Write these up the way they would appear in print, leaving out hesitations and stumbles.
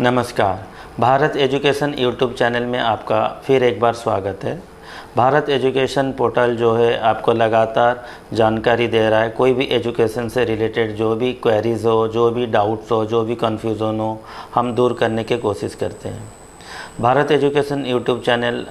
नमस्कार। Bharat education YouTube channel में आपका फिर एक बार स्वागत है। भारत एजुकेशन पोर्टल जो है आपको लगातार जानकारी दे रहा है। कोई भी एजुकेशन से रिलेटेड जो भी क्वेरीज़ हो, जो भी डाउट्स हो, जो भी कन्फ्यूज़न हो, हम दूर करने की कोशिश करते हैं। भारत एजुकेशन यूट्यूब चैनल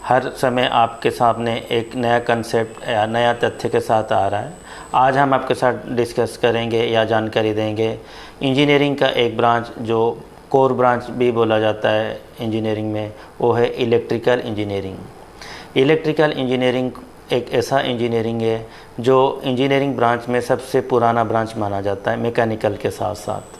हर समय आपके सामने एक नया कंसेप्ट या नया तथ्य के साथ आ रहा है। आज हम आपके साथ डिस्कस करेंगे या जानकारी देंगे इंजीनियरिंग का एक ब्रांच जो कोर ब्रांच भी बोला जाता है इंजीनियरिंग में, वो है इलेक्ट्रिकल इंजीनियरिंग। इलेक्ट्रिकल इंजीनियरिंग एक ऐसा इंजीनियरिंग है जो इंजीनियरिंग ब्रांच में सबसे पुराना ब्रांच माना जाता है, मैकेनिकल के साथ साथ।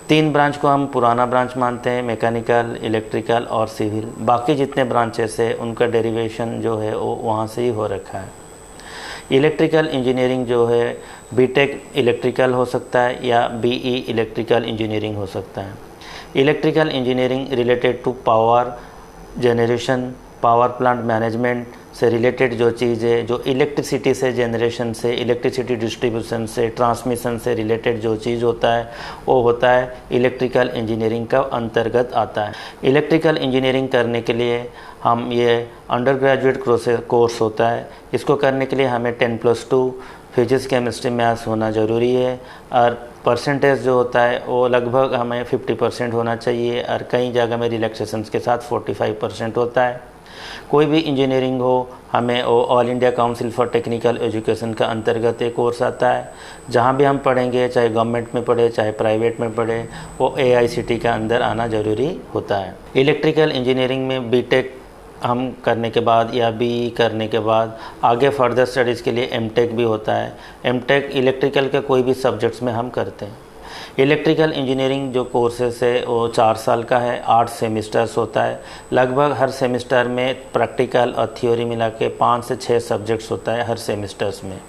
3 ब्रांच को हम पुराना ब्रांच मानते हैं, मैकेनिकल, इलेक्ट्रिकल और सिविल। बाकी जितने ब्रांचेस है उनका डेरिवेशन जो है वो वहाँ से ही हो रखा है। इलेक्ट्रिकल इंजीनियरिंग जो है बीटेक इलेक्ट्रिकल हो सकता है या बीई इलेक्ट्रिकल इंजीनियरिंग हो सकता है। Electrical engineering related to power generation, power plant management से रिलेटेड जो चीज़ है, जो इलेक्ट्रिसिटी से जनरेशन से, इलेक्ट्रिसिटी डिस्ट्रीब्यूशन से, ट्रांसमिशन से रिलेटेड जो चीज़ होता है वो होता है इलेक्ट्रिकल इंजीनियरिंग का अंतर्गत आता है। इलेक्ट्रिकल इंजीनियरिंग करने के लिए हम ये अंडर ग्रेजुएट कोर्स होता है। इसको करने के लिए हमें 10+2 फिजिक्स, केमिस्ट्री, मैथ्स होना ज़रूरी है और परसेंटेज जो होता है वो लगभग हमें 50% होना चाहिए और कई जगह में रिलैक्सेशंस के साथ 45% होता है। कोई भी इंजीनियरिंग हो, हमें वो all India council for technical education का अंतर्गत एक कोर्स आता है। जहाँ भी हम पढ़ेंगे, चाहे गवर्नमेंट में पढ़े चाहे प्राइवेट में पढ़े, वो AICTE के अंदर आना ज़रूरी होता है। इलेक्ट्रिकल इंजीनियरिंग में बीटेक हम करने के बाद या BE करने के बाद आगे फर्दर स्टडीज़ के लिए MTech भी होता है। MTech इलेक्ट्रिकल के कोई भी सब्जेक्ट्स में हम करते हैं। इलेक्ट्रिकल इंजीनियरिंग जो कोर्सेस है वो 4 साल का है, 8 सेमिस्टर्स होता है। लगभग हर सेमिस्टर में प्रैक्टिकल और थ्योरी मिला के 5 से 6 सब्जेक्ट्स होता है हर सेमिस्टर्स में।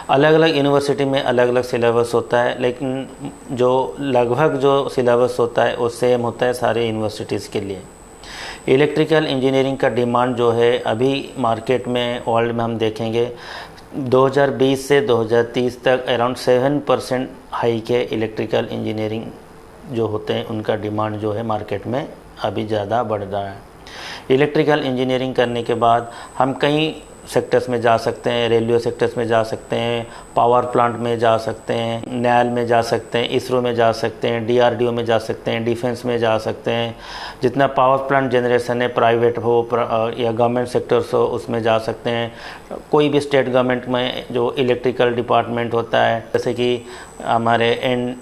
अलग अलग यूनिवर्सिटी में अलग अलग सिलेबस होता है, लेकिन जो लगभग जो सिलेबस होता है वो सेम होता है सारे यूनिवर्सिटीज़ के लिए। इलेक्ट्रिकल इंजीनियरिंग का डिमांड जो है अभी मार्केट में, वर्ल्ड में हम देखेंगे 2020 से 2030 तक अराउंड 7% हाइक है। इलेक्ट्रिकल इंजीनियरिंग जो होते हैं उनका डिमांड जो है मार्केट में अभी ज़्यादा बढ़ रहा है। इलेक्ट्रिकल इंजीनियरिंग करने के बाद हम कई सेक्टर्स में जा सकते हैं, रेलवे सेक्टर्स में जा सकते हैं, पावर प्लांट में जा सकते हैं, NAL में जा सकते हैं, इसरो में जा सकते हैं, DRDO में जा सकते हैं, डिफेंस में जा सकते हैं। जितना पावर प्लांट जनरेशन है, प्राइवेट हो या गवर्नमेंट सेक्टर्स हो, उसमें जा सकते हैं। कोई भी स्टेट गवर्नमेंट में जो इलेक्ट्रिकल डिपार्टमेंट होता है, जैसे कि हमारे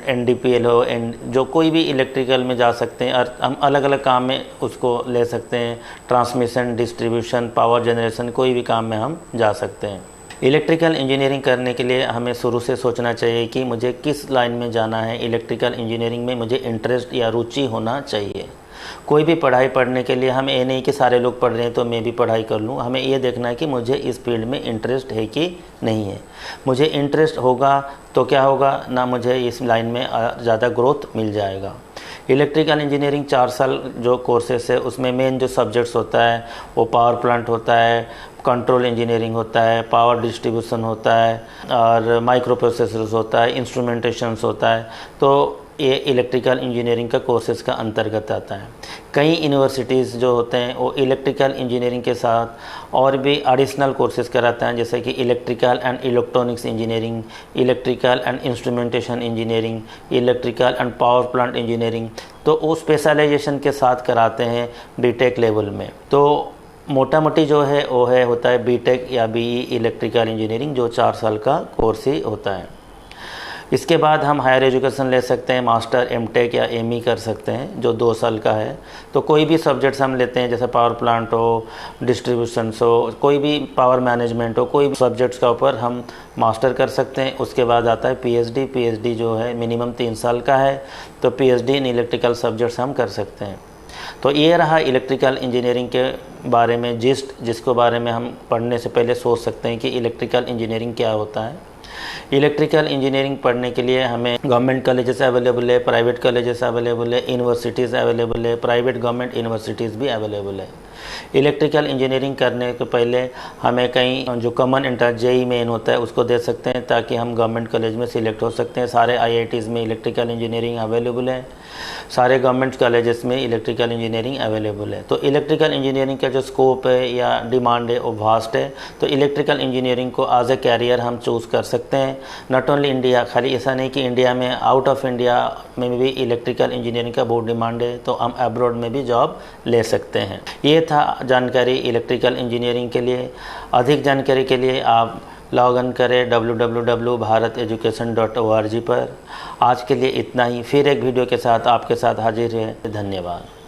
NDPL हो, जो कोई भी इलेक्ट्रिकल में जा सकते हैं और हम अलग अलग काम में उसको ले सकते हैं। ट्रांसमिशन, डिस्ट्रीब्यूशन, पावर जनरेशन, कोई भी काम में हम जा सकते हैं। इलेक्ट्रिकल इंजीनियरिंग करने के लिए हमें शुरू से सोचना चाहिए कि मुझे किस लाइन में जाना है। इलेक्ट्रिकल इंजीनियरिंग में मुझे इंटरेस्ट या रुचि होना चाहिए। कोई भी पढ़ाई पढ़ने के लिए हमें ये नहीं कि सारे लोग पढ़ रहे हैं तो मैं भी पढ़ाई कर लूँ। हमें ये देखना है कि मुझे इस फील्ड में इंटरेस्ट है कि नहीं है। मुझे इंटरेस्ट होगा तो क्या होगा ना, मुझे इस लाइन में ज़्यादा ग्रोथ मिल जाएगा। इलेक्ट्रिकल इंजीनियरिंग 4 साल जो कोर्सेस है उसमें मेन जो सब्जेक्ट्स होता है वो पावर प्लांट होता है, कंट्रोल इंजीनियरिंग होता है, पावर डिस्ट्रीब्यूशन होता है और माइक्रो प्रोसेसर्स होता है, इंस्ट्रूमेंटेशंस होता है। तो ये इलेक्ट्रिकल इंजीनियरिंग का कोर्सेज़ का अंतर्गत आता है। कई यूनिवर्सिटीज़ जो होते हैं वो इलेक्ट्रिकल इंजीनियरिंग के साथ और भी एडिशनल कोर्सेज़ कराते हैं, जैसे कि electrical and electronics engineering, electrical and instrumentation engineering, electrical and power plant engineering. तो वो स्पेशलाइजेशन के साथ कराते हैं बीटेक लेवल में। तो मोटा मोटी जो है वो होता है बीटेक या BE इलेक्ट्रिकल इंजीनियरिंग, जो 4 साल का कोर्स ही होता है। इसके बाद हम हायर एजुकेशन ले सकते हैं, मास्टर, MTech या ME कर सकते हैं जो 2 साल का है। तो कोई भी सब्जेक्ट्स हम लेते हैं, जैसे पावर प्लांट हो, डिस्ट्रीब्यूशंस हो, कोई भी पावर मैनेजमेंट हो, कोई भी सब्जेक्ट्स का ऊपर हम मास्टर कर सकते हैं। उसके बाद आता है PhD जो है मिनिमम 3 साल का है। तो PhD इन इलेक्ट्रिकल सब्जेक्ट्स हम कर सकते हैं। तो ये रहा इलेक्ट्रिकल इंजीनियरिंग के बारे में जिसको बारे में हम पढ़ने से पहले सोच सकते हैं कि इलेक्ट्रिकल इंजीनियरिंग क्या होता है। इलेक्ट्रिकल इंजीनियरिंग पढ़ने के लिए हमें गवर्नमेंट कॉलेजेस अवेलेबल है, प्राइवेट कॉलेजेस अवेलेबल है, यूनिवर्सिटीज़ अवेलेबल है, प्राइवेट गवर्नमेंट यूनिवर्सिटीज़ भी अवेलेबल है। इलेक्ट्रिकल इंजीनियरिंग करने के पहले हमें कहीं जो कॉमन एंट्रेंस जेईई मेन होता है उसको दे सकते हैं, ताकि हम गवर्नमेंट कॉलेज में सिलेक्ट हो सकते हैं। सारे आईआईटीज़ में इलेक्ट्रिकल इंजीनियरिंग अवेलेबल है, सारे गवर्नमेंट कॉलेजेस में इलेक्ट्रिकल इंजीनियरिंग अवेलेबल है। तो इलेक्ट्रिकल इंजीनियरिंग का जो स्कोप है या डिमांड है वो वास्ट है। तो इलेक्ट्रिकल इंजीनियरिंग को एज ए कैरियर हम चूज़ कर सकते हैं। नॉट ओनली इंडिया, खाली ऐसा नहीं कि इंडिया में, आउट ऑफ इंडिया में भी इलेक्ट्रिकल इंजीनियरिंग का बहुत डिमांड है, तो हम अब्रॉड में भी जॉब ले सकते हैं। ये था जानकारी इलेक्ट्रिकल इंजीनियरिंग के लिए। अधिक जानकारी के लिए आप लॉग इन करें www.bharateducation.org पर। आज के लिए इतना ही, फिर एक वीडियो के साथ आपके साथ हाजिर है। धन्यवाद।